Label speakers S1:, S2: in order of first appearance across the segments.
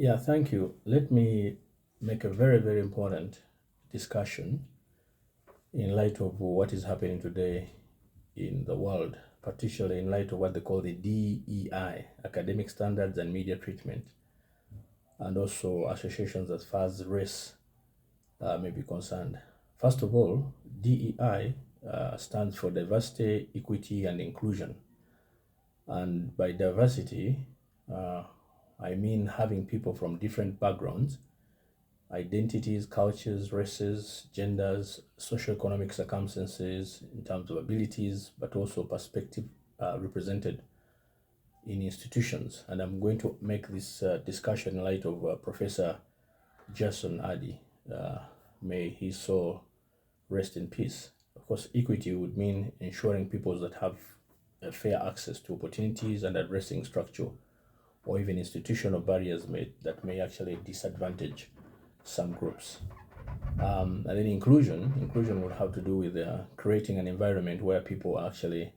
S1: Yeah, thank you. Let me make a very, very important discussion in light of what is happening today in the world, particularly in light of what they call the DEI, academic standards and media treatment, and also associations as far as race may be concerned. First of all, DEI stands for diversity, equity, and inclusion. And by diversity, uh, I mean having people from different backgrounds, identities, cultures, races, genders, socioeconomic circumstances in terms of abilities, but also perspective represented in institutions. And I'm going to make this discussion in light of Professor Jason Addy. May his soul rest in peace. Of course, equity would mean ensuring people that have a fair access to opportunities and addressing structural or even institutional barriers that may actually disadvantage some groups. And then inclusion would have to do with creating an environment where people are actually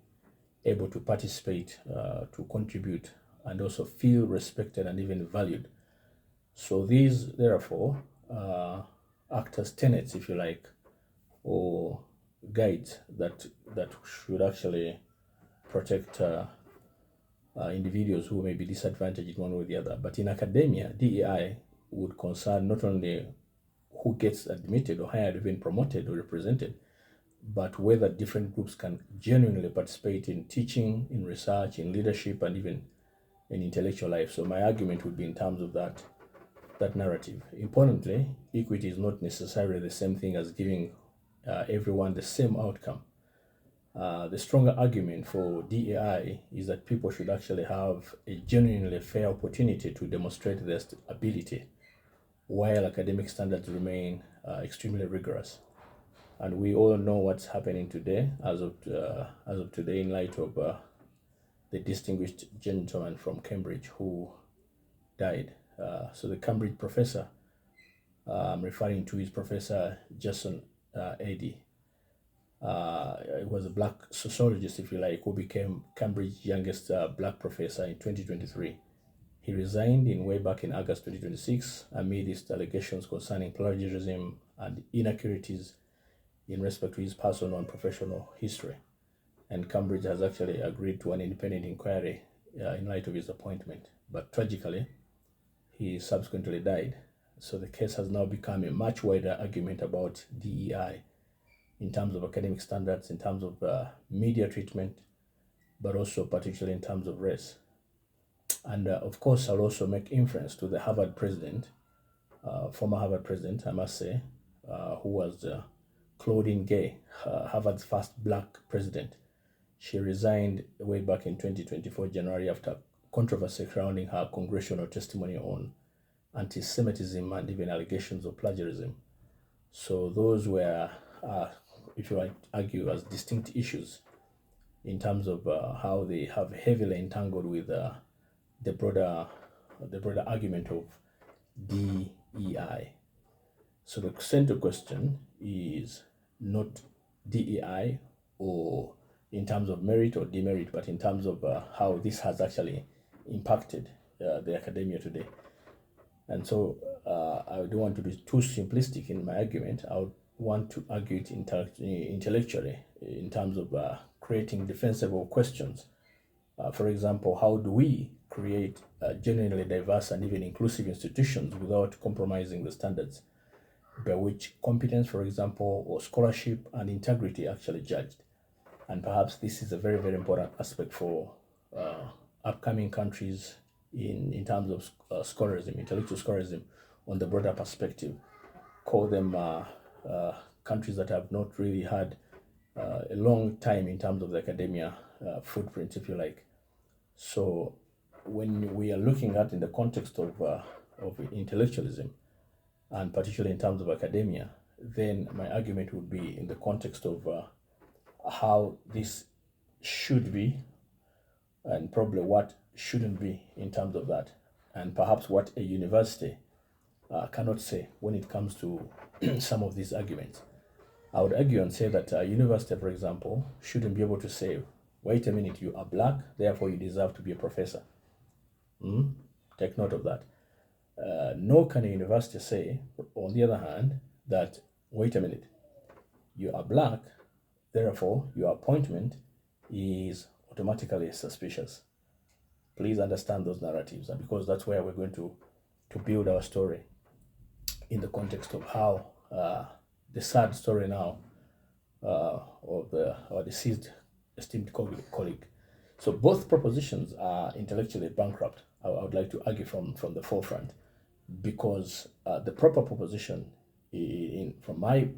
S1: able to participate, to contribute, and also feel respected and even valued. So these, therefore, act as tenets, if you like, or guides that should actually protect individuals who may be disadvantaged in one way or the other. But in academia, DEI would concern not only who gets admitted or hired, even promoted or represented, but whether different groups can genuinely participate in teaching, in research, in leadership, and even in intellectual life. So my argument would be in terms of that narrative. Importantly, equity is not necessarily the same thing as giving everyone the same outcome. The stronger argument for DEI is that people should actually have a genuinely fair opportunity to demonstrate their ability, while academic standards remain extremely rigorous. And we all know what's happening today, as of today, in light of the distinguished gentleman from Cambridge who died. So the Cambridge professor I'm referring to is Professor Jason Addy. He was a black sociologist, if you like, who became Cambridge's youngest black professor in 2023. He resigned way back in August 2026 amidst allegations concerning plagiarism and inaccuracies in respect to his personal and professional history. And Cambridge has actually agreed to an independent inquiry in light of his appointment. But tragically, he subsequently died. So the case has now become a much wider argument about DEI in terms of academic standards, in terms of media treatment, but also particularly in terms of race. And of course, I'll also make inference to the Harvard president, former Harvard president, I must say, who was Claudine Gay, Harvard's first black president. She resigned way back in 2024, January, after controversy surrounding her congressional testimony on anti-Semitism and even allegations of plagiarism. So those were, if you like, argue as distinct issues in terms of how they have heavily entangled with the broader argument of DEI. So the central question is not DEI or in terms of merit or demerit, but in terms of how this has actually impacted the academia today. And so I don't want to be too simplistic in my argument. I would want to argue it intellectually in terms of creating defensible questions. For example, how do we create genuinely diverse and even inclusive institutions without compromising the standards by which competence, for example, or scholarship and integrity are actually judged? And perhaps this is a very, very important aspect for upcoming countries in terms of scholarism, intellectual scholarism, on the broader perspective. Call them countries that have not really had a long time in terms of the academia footprint, if you like. So when we are looking at in the context of intellectualism, and particularly in terms of academia, then my argument would be in the context of how this should be and probably what shouldn't be in terms of that, and perhaps what a university cannot say when it comes to some of these arguments. I would argue and say that a university, for example, shouldn't be able to say, wait a minute, you are black, therefore you deserve to be a professor. Take note of that. Nor can a university say, on the other hand, that, wait a minute, you are black, therefore your appointment is automatically suspicious. Please understand those narratives, and because that's where we're going to build our story in the context of how the sad story now of our deceased esteemed colleague. So both propositions are intellectually bankrupt. I would like to argue from the forefront, because the proper proposition, from my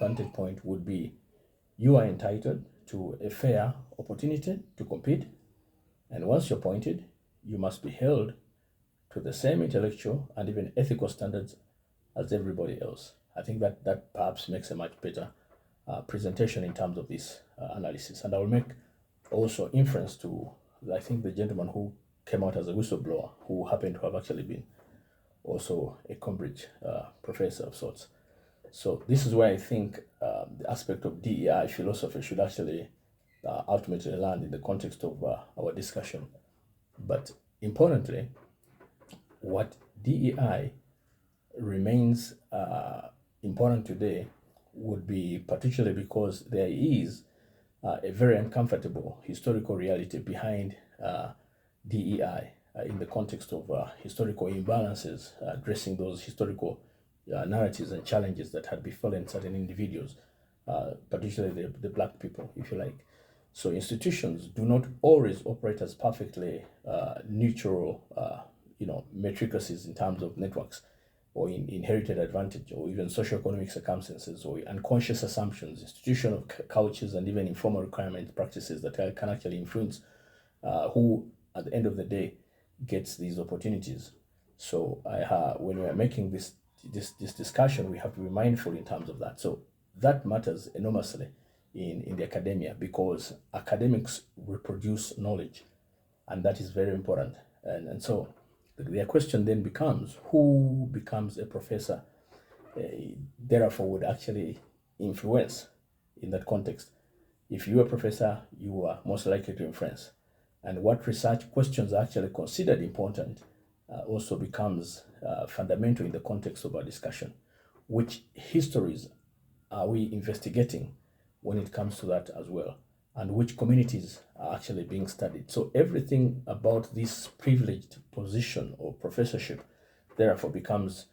S1: vantage point, would be you are entitled to a fair opportunity to compete, and once you're appointed, you must be held to the same intellectual and even ethical standards as everybody else. I think that perhaps makes a much better presentation in terms of this analysis. And I will make also inference to, I think, the gentleman who came out as a whistleblower, who happened to have actually been also a Cambridge professor of sorts. So this is where I think the aspect of DEI philosophy should actually ultimately land in the context of our discussion. But importantly, what DEI remains important today would be particularly because there is a very uncomfortable historical reality behind DEI in the context of historical imbalances, addressing those historical narratives and challenges that had befallen certain individuals, particularly the black people, if you like. So institutions do not always operate as perfectly neutral, meritocracies in terms of networks, or in inherited advantage, or even socioeconomic circumstances, or unconscious assumptions, institutional cultures, and even informal requirement practices that can actually influence who, at the end of the day, gets these opportunities. So when we are making this discussion, we have to be mindful in terms of that. So that matters enormously in the academia, because academics reproduce knowledge, and that is very important. And so the question then becomes, who becomes a professor, therefore would actually influence in that context. If you're a professor, you are most likely to influence. And what research questions are actually considered important also becomes fundamental in the context of our discussion. Which histories are we investigating when it comes to that as well? And which communities are actually being studied? So everything about this privileged position or professorship therefore becomes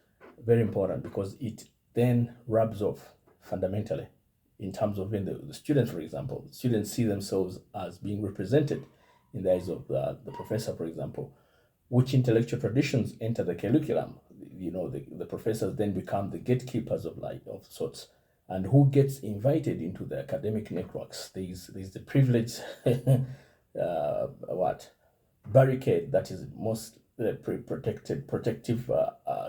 S1: very important, because it then rubs off fundamentally in terms of when the students, for example, students see themselves as being represented in the eyes of the professor, for example. Which intellectual traditions enter the curriculum? The professors then become the gatekeepers of sorts. And who gets invited into the academic networks? There's the privileged barricade that is most protective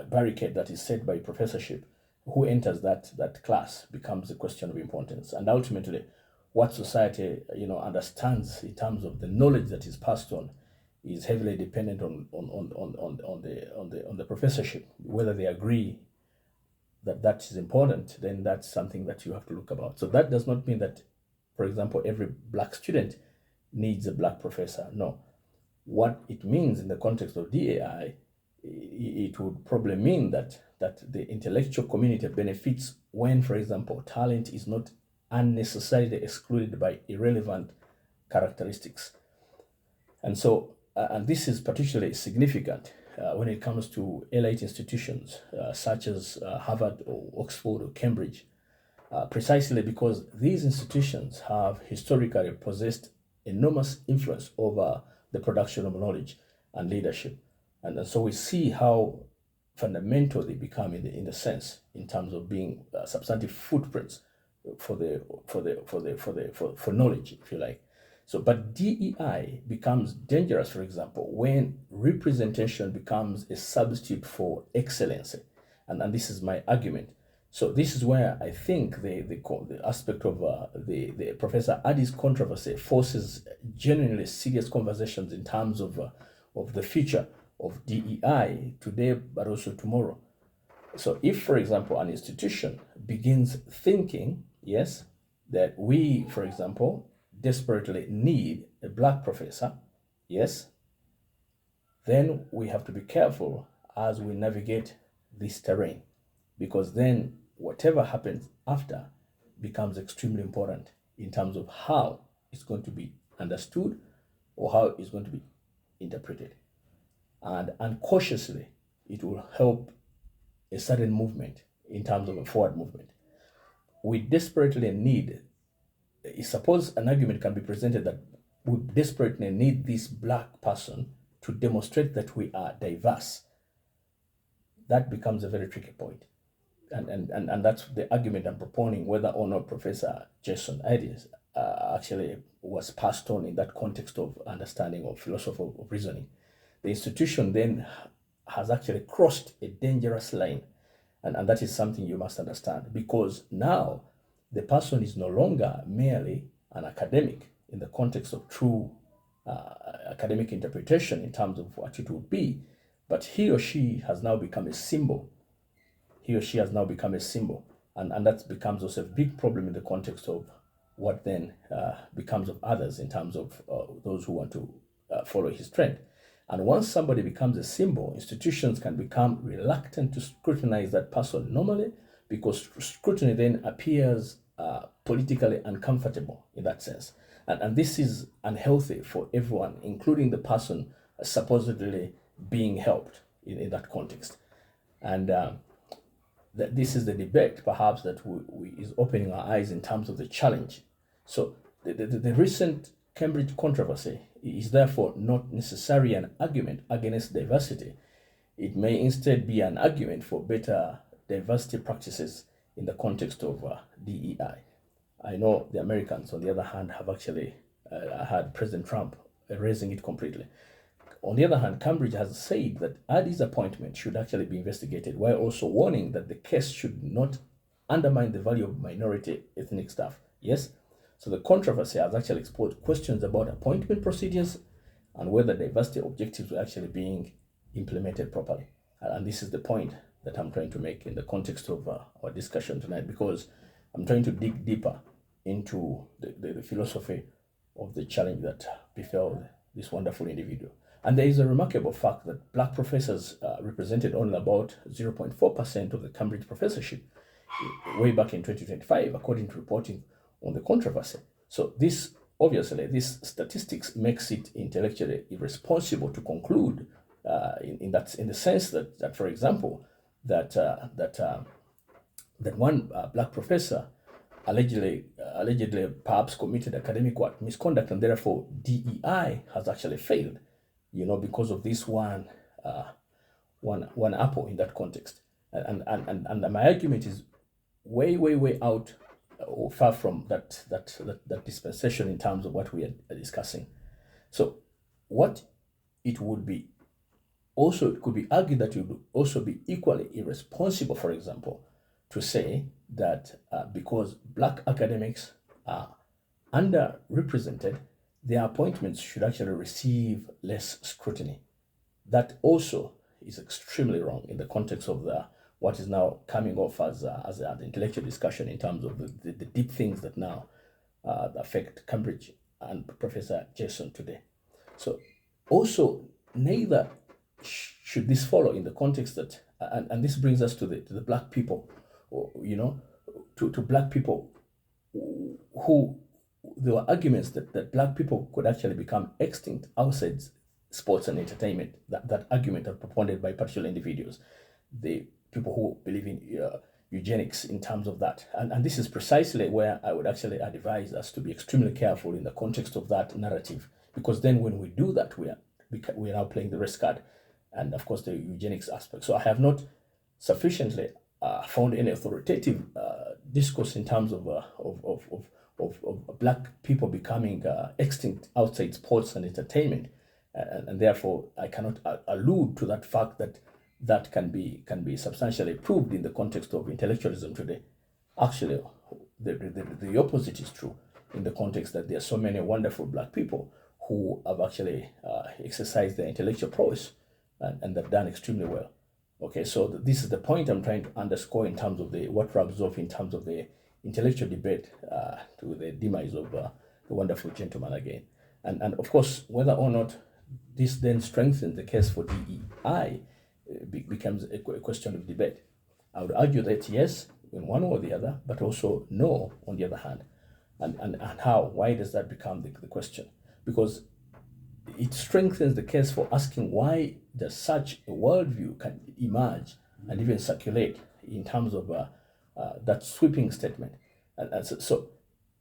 S1: barricade that is set by professorship. Who enters that class becomes a question of importance. And ultimately, what society understands in terms of the knowledge that is passed on is heavily dependent on the professorship. Whether they agree that is important, then that's something that you have to look about. So that does not mean that, for example, every black student needs a black professor. No. What it means in the context of DEI, it would probably mean that the intellectual community benefits when, for example, talent is not unnecessarily excluded by irrelevant characteristics. And so, and this is particularly significant when it comes to elite institutions such as Harvard or Oxford or Cambridge, precisely because these institutions have historically possessed enormous influence over the production of knowledge and leadership. And so we see how fundamental they become in the sense, in terms of being substantive footprints for knowledge, if you like. So, but DEI becomes dangerous, for example, when representation becomes a substitute for excellency. And this is my argument. So this is where I think the aspect of the Professor Addy's controversy forces genuinely serious conversations in terms of the future of DEI today, but also tomorrow. So if, for example, an institution begins thinking, yes, that we, for example, desperately need a black professor, yes, then we have to be careful as we navigate this terrain, because then whatever happens after becomes extremely important in terms of how it's going to be understood or how it's going to be interpreted. And uncautiously, it will help a certain movement in terms of a forward movement. We desperately need, suppose an argument can be presented that we desperately need this black person to demonstrate that we are diverse. That becomes a very tricky point. And that's the argument I'm proponing, whether or not Professor Jason ideas actually was passed on in that context of understanding of philosophy of reasoning. The institution then has actually crossed a dangerous line. And that is something you must understand, because now the person is no longer merely an academic in the context of true academic interpretation in terms of what it would be, but he or she has now become a symbol. He or she has now become a symbol. And that becomes also a big problem in the context of what then becomes of others in terms of those who want to follow his trend. And once somebody becomes a symbol, institutions can become reluctant to scrutinize that person normally, because scrutiny then appears politically uncomfortable in that sense. And this is unhealthy for everyone, including the person supposedly being helped in that context. And this is the debate, perhaps, that is opening our eyes in terms of the challenge. So the recent Cambridge controversy is therefore not necessarily an argument against diversity. It may instead be an argument for better diversity practices in the context of DEI. I know the Americans, on the other hand, have actually had President Trump erasing it completely. On the other hand, Cambridge has said that Adi's appointment should actually be investigated, while also warning that the case should not undermine the value of minority ethnic staff. Yes? So the controversy has actually exposed questions about appointment procedures and whether diversity objectives were actually being implemented properly. And this is the point that I'm trying to make in the context of our discussion tonight, because I'm trying to dig deeper into the philosophy of the challenge that befell this wonderful individual. And there is a remarkable fact that black professors represented only about 0.4% of the Cambridge professorship way back in 2025, according to reporting on the controversy. So this statistics makes it intellectually irresponsible to conclude in the sense that for example, that one black professor allegedly perhaps committed academic misconduct, and therefore DEI has actually failed, because of this one apple in that context. And my argument is way out or far from that dispensation in terms of what we are discussing. So what it would be also, it could be argued that it would also be equally irresponsible, for example, to say that because black academics are underrepresented, their appointments should actually receive less scrutiny. That also is extremely wrong in the context of what is now coming off as an intellectual discussion in terms of the deep things that now affect Cambridge and Professor Jason today. So also, neither should this follow in the context that, and this brings us to the black people, to black people who there were arguments that black people could actually become extinct outside sports and entertainment. That argument are propounded by particular individuals, the people who believe in eugenics in terms of that. And this is precisely where I would actually advise us to be extremely careful in the context of that narrative, because then when we do that, we are now playing the risk card, and of course the eugenics aspect. So I have not sufficiently found any authoritative discourse in terms of black people becoming extinct outside sports and entertainment, and therefore I cannot allude to that fact that can be substantially proved in the context of intellectualism today. Actually, the opposite is true in the context that there are so many wonderful black people who have actually exercised their intellectual prowess and they've done extremely well. Okay, so this is the point I'm trying to underscore in terms of what rubs off in terms of the intellectual debate to the demise of the wonderful gentleman again. And of course, whether or not this then strengthens the case for DEI becomes a question of debate. I would argue that yes, in one or the other, but also no on the other hand. And how? Why does that become the question? Because it strengthens the case for asking why does such a worldview can emerge and even circulate in terms of that sweeping statement. And so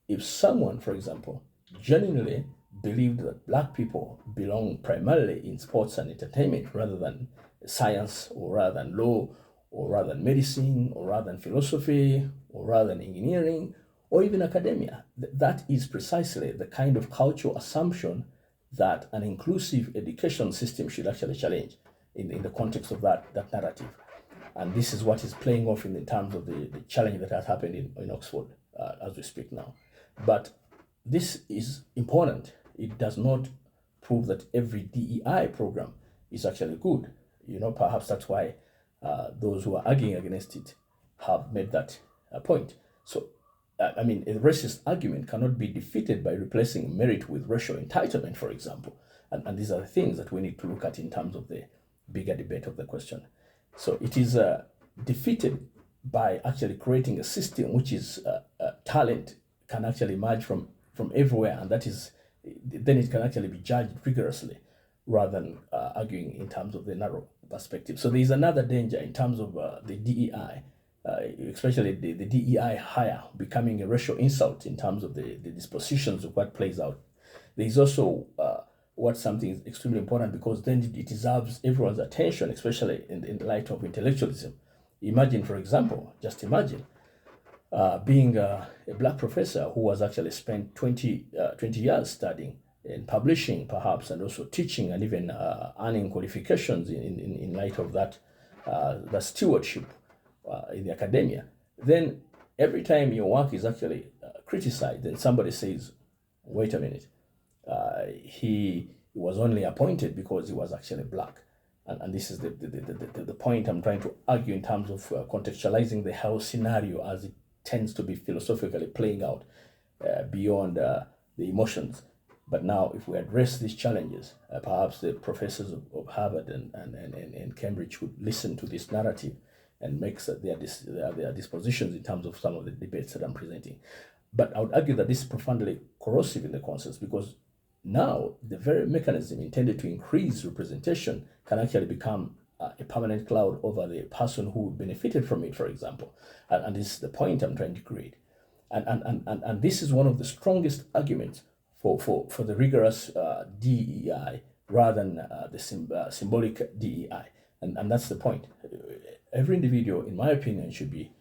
S1: if someone, for example, genuinely believed that black people belong primarily in sports and entertainment rather than science or rather than law or rather than medicine or rather than philosophy or rather than engineering or even academia, that is precisely the kind of cultural assumption that an inclusive education system should actually challenge in the context of that narrative. And this is what is playing off in terms of the challenge that has happened in Oxford as we speak now. But this is important. It does not prove that every DEI program is actually good. Perhaps that's why those who are arguing against it have made that point. So, a racist argument cannot be defeated by replacing merit with racial entitlement, for example. And these are the things that we need to look at in terms of the bigger debate of the question. So it is defeated by actually creating a system which is talent can actually emerge from everywhere, and that is, then it can actually be judged rigorously rather than arguing in terms of the narrow perspective. So there is another danger in terms of the DEI, especially the DEI hire becoming a racial insult in terms of the dispositions of what plays out. There is also what something is extremely important, because then it deserves everyone's attention, especially in the light of intellectualism. Imagine, for example, just imagine being a black professor who has actually spent 20 years studying and publishing, perhaps, and also teaching and even earning qualifications in light of that, the stewardship in the academia. Then every time your work is actually criticized, then somebody says, wait a minute, he was only appointed because he was actually black. And this is the point I'm trying to argue in terms of contextualizing the whole scenario as it tends to be philosophically playing out beyond the emotions. But now, if we address these challenges, perhaps the professors of Harvard and Cambridge would listen to this narrative and make their dispositions in terms of some of the debates that I'm presenting. But I would argue that this is profoundly corrosive in the consensus, because now the very mechanism intended to increase representation can actually become a permanent cloud over the person who benefited from it, for example. And this is the point I'm trying to create. And this is one of the strongest arguments for the rigorous DEI rather than the symbolic DEI. And that's the point. Every individual, in my opinion, should be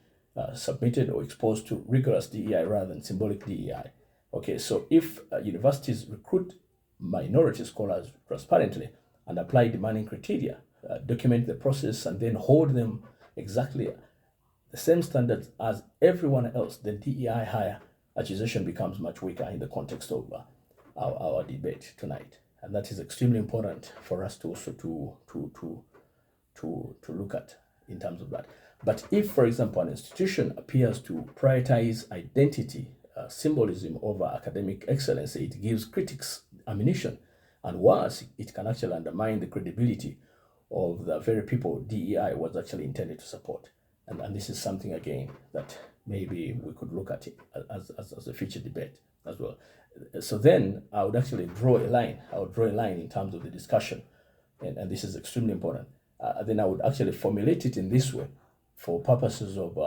S1: submitted or exposed to rigorous DEI rather than symbolic DEI. Okay, so if universities recruit minority scholars transparently and apply demanding criteria, document the process, and then hold them exactly the same standards as everyone else, then DEI higher accusation becomes much weaker in the context of our debate tonight. And that is extremely important for us to also to look at in terms of that. But if, for example, an institution appears to prioritize identity, symbolism over academic excellence, it gives critics ammunition, and worse, it can actually undermine the credibility of the very people DEI was actually intended to support. And this is something, again, that maybe we could look at it as a future debate as well. So then I would actually draw a line. I would draw a line in terms of the discussion, and this is extremely important. Then I would actually formulate it in this way for purposes of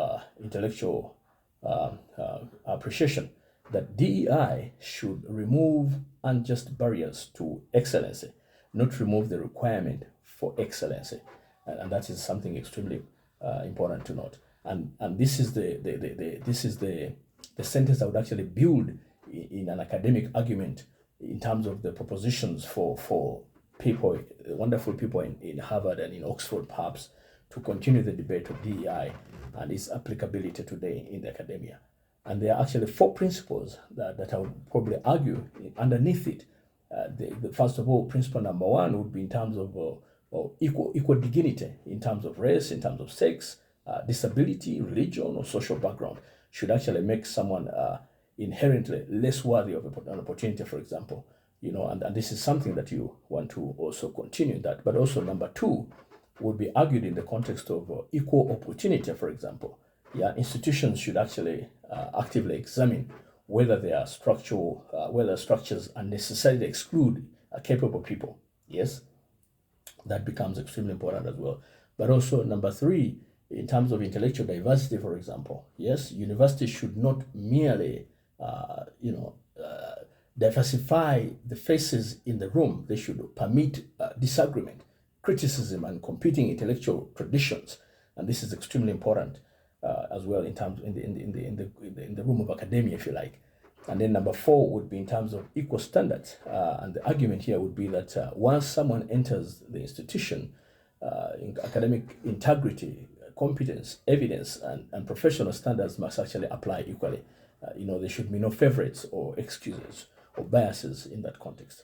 S1: intellectual appreciation, that DEI should remove unjust barriers to excellency, not remove the requirement for excellency. And that is something extremely important to note. And this is the sentence I would actually build in an academic argument in terms of the propositions for people, wonderful people in Harvard and in Oxford, perhaps, to continue the debate of DEI and its applicability today in the academia. And there are actually 4 principles that I would probably argue underneath it. First of all, principle number 1 would be in terms of equal dignity, in terms of race, in terms of sex, disability, religion, or social background, should actually make someone inherently less worthy of an opportunity, for example. And this is something that you want to also continue that. But also number 2, would be argued in the context of equal opportunity, for example. Yeah, institutions should actually actively examine whether there are whether structures unnecessarily exclude capable people. Yes, that becomes extremely important as well. But also, number three, in terms of intellectual diversity, for example, yes, universities should not merely, diversify the faces in the room. They should permit disagreement, criticism, and competing intellectual traditions. And this is extremely important as well in terms in the room of academia, if you like. And then number four would be in terms of equal standards. And the argument here would be that once someone enters the institution, in academic integrity, competence, evidence, and professional standards must actually apply equally. There should be no favorites or excuses or biases in that context.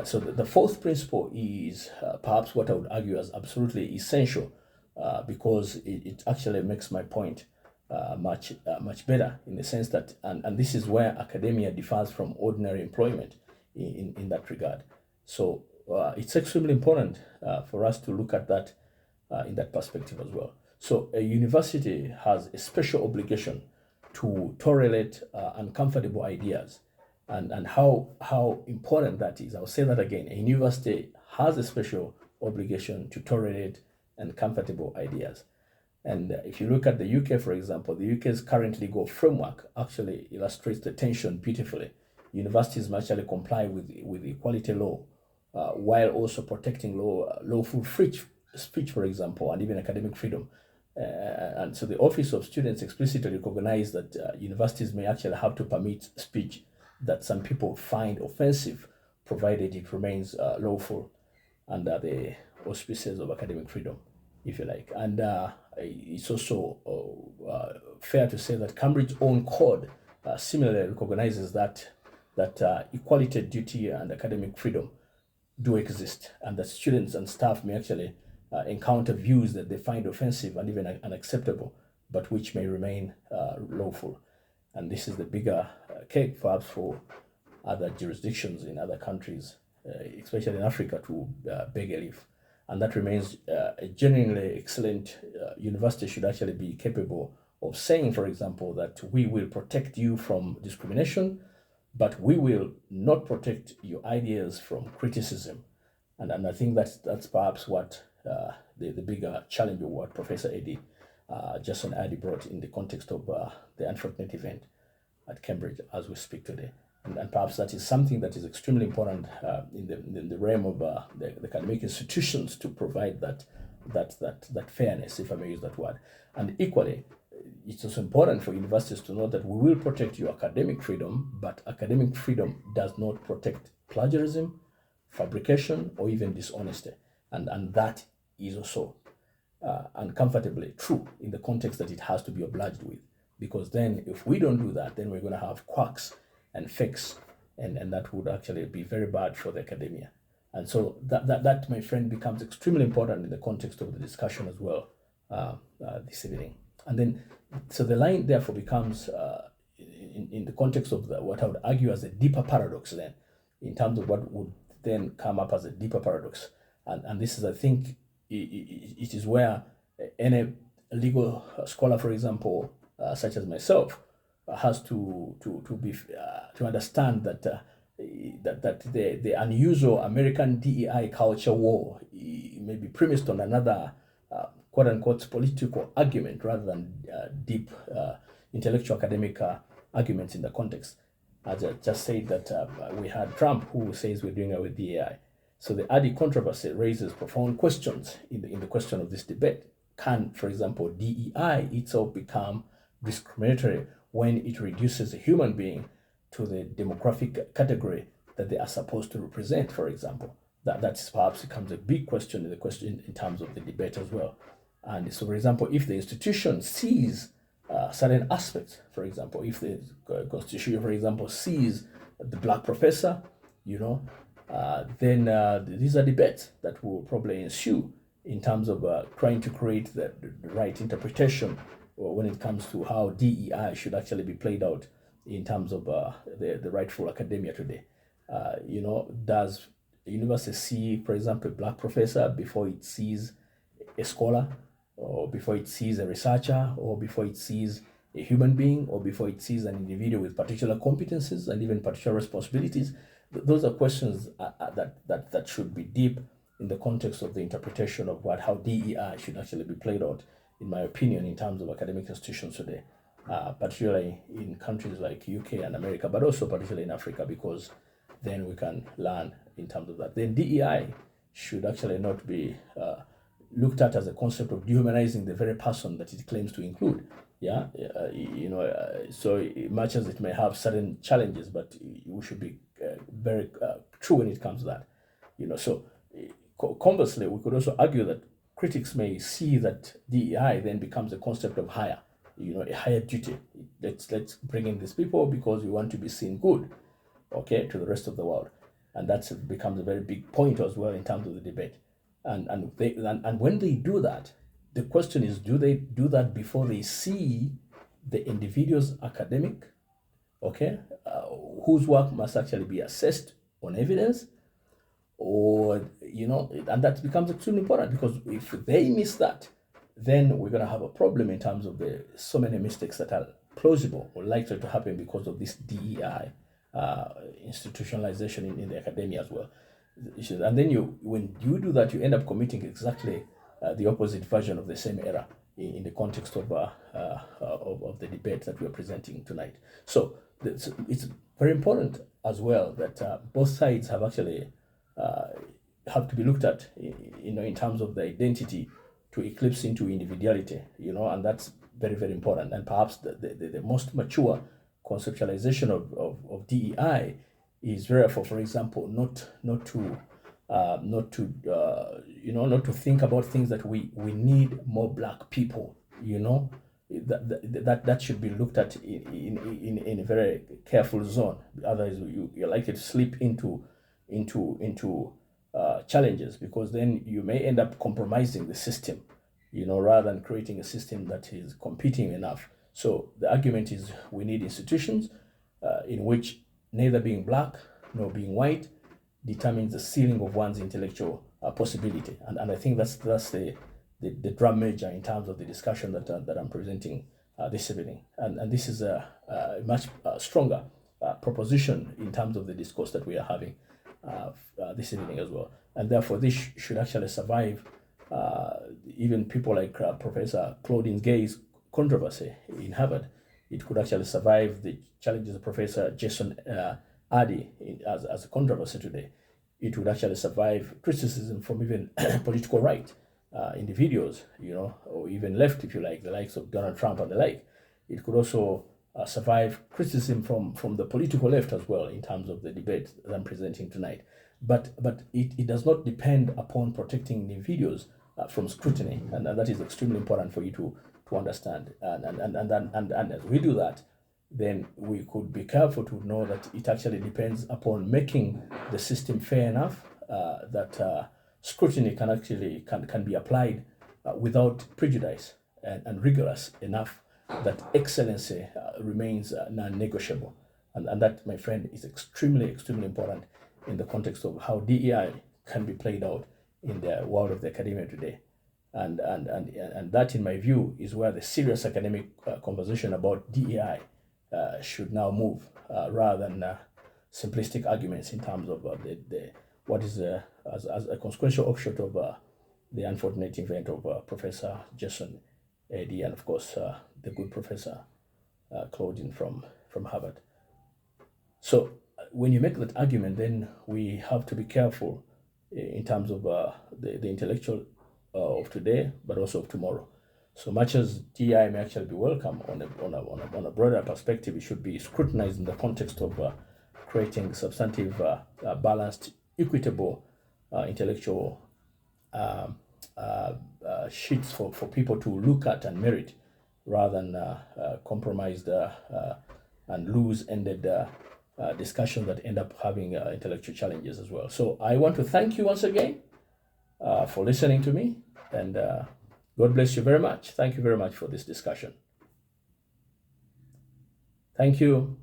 S1: So the fourth principle is perhaps what I would argue as absolutely essential because it actually makes my point much better in the sense that, and this is where academia differs from ordinary employment in that regard. So it's extremely important for us to look at that in that perspective as well. So a university has a special obligation to tolerate uncomfortable ideas, and how important that is. I'll say that again. A university has a special obligation to tolerate uncomfortable ideas. And if you look at the UK, for example, the UK's current legal framework actually illustrates the tension beautifully. Universities must actually comply with equality law while also protecting lawful speech, for example, and even academic freedom. And so the Office of Students explicitly recognized that universities may actually have to permit speech that some people find offensive, provided it remains lawful under the auspices of academic freedom, if you like. And it's also fair to say that Cambridge's own code similarly recognizes that equality, duty, and academic freedom do exist, and that students and staff may actually encounter views that they find offensive and even unacceptable, but which may remain lawful. And this is the bigger cake, perhaps, for other jurisdictions in other countries, especially in Africa, to beg a leaf. And that remains a genuinely excellent university should actually be capable of saying, for example, that we will protect you from discrimination, but we will not protect your ideas from criticism. And I think that's perhaps what the bigger challenge of what Professor Eddie Jason Addy brought in the context of the unfortunate event at Cambridge as we speak today. And perhaps that is something that is extremely important in the realm of the academic institutions to provide that fairness, if I may use that word. And equally, it's also important for universities to know that we will protect your academic freedom, but academic freedom does not protect plagiarism, fabrication, or even dishonesty. And that is also uncomfortably true in the context that it has to be obliged with. Because then if we don't do that, then we're going to have quacks and fakes, and that would actually be very bad for the academia. And so that, my friend, becomes extremely important in the context of the discussion as well this evening. And then, so the line therefore becomes, in the context of what I would argue as a deeper paradox then, in terms of what would then come up as a deeper paradox. And this is, I think, it is where any legal scholar, for example, such as myself, has to understand that the unusual American DEI culture war may be premised on another quote unquote political argument rather than deep intellectual academic arguments in the context. As I just said that we had Trump who says we're doing away with DEI. So the Addy controversy raises profound questions in the question of this debate. Can, for example, DEI itself become discriminatory when it reduces a human being to the demographic category that they are supposed to represent, for example? That perhaps becomes a big question in terms of the debate as well. And so, for example, if the institution sees certain aspects, for example, if the constitution, for example, sees the black professor, then these are debates that will probably ensue in terms of trying to create the right interpretation when it comes to how DEI should actually be played out in terms of the rightful academia today. Does a university see, for example, a black professor before it sees a scholar, or before it sees a researcher, or before it sees a human being, or before it sees an individual with particular competencies and even particular responsibilities. Those are questions that should be deep in the context of the interpretation of how DEI should actually be played out, in my opinion, in terms of academic institutions today, particularly in countries like UK and America, but also particularly in Africa, because then we can learn in terms of that. Then DEI should actually not be looked at as a concept of dehumanizing the very person that it claims to include. Yeah, so much as it may have certain challenges, but we should be very true when it comes to that. So conversely, we could also argue that critics may see that DEI then becomes a concept of higher, a higher duty. Let's bring in these people because we want to be seen good, okay, to the rest of the world, and that becomes a very big point as well in terms of the debate. And when they do that, the question is, do they do that before they see the individual's academic, okay, whose work must actually be assessed on evidence, or and that becomes extremely important, because if they miss that, then we're going to have a problem in terms of the so many mistakes that are plausible or likely to happen because of this DEI institutionalization in the academia as well. And then when you do that, you end up committing exactly the opposite version of the same error in the context of the debate that we are presenting tonight. So it's very important as well that both sides have actually have to be looked at, in terms of the identity to eclipse into individuality, and that's very, very important. And perhaps the most mature conceptualization of DEI is therefore, for example, not to think about things that we need more Black people. That should be looked at in a very careful zone. Otherwise, you're likely to slip into challenges, because then you may end up compromising the system, rather than creating a system that is competing enough. So the argument is we need institutions in which neither being Black nor being white determines the ceiling of one's intellectual possibility. And I think that's the drum major in terms of the discussion that I'm presenting this evening. And this is a much stronger proposition in terms of the discourse that we are having this evening as well. And therefore, this should actually survive even people like Professor Claudine Gay's controversy in Harvard. It could actually survive the challenges of Professor Jason Addy as a controversy today. It would actually survive criticism from even political right individuals, or even left, if you like, the likes of Donald Trump and the like. It could also survive criticism from the political left as well, in terms of the debate that I'm presenting tonight. But it does not depend upon protecting individuals from scrutiny, and that is extremely important for you to understand. And as we do that, then we could be careful to know that it actually depends upon making the system fair enough that scrutiny can be applied without prejudice, and rigorous enough that excellency remains non-negotiable. And that, my friend, is extremely, extremely important in the context of how DEI can be played out in the world of the academia today. And that, in my view, is where the serious academic conversation about DEI should now move, rather than simplistic arguments in terms of what is as a consequential offshoot of the unfortunate event of Professor Jason Addy, and of course the good Professor Claudine from Harvard. So when you make that argument, then we have to be careful in terms of the intellectual of today, but also of tomorrow. So much as DEI may actually be welcome on a broader perspective, it should be scrutinized in the context of creating substantive, balanced, equitable intellectual sheets for people to look at and merit, rather than compromised and loose-ended discussions that end up having intellectual challenges as well. So I want to thank you once again for listening to me, and God bless you very much. Thank you very much for this discussion. Thank you.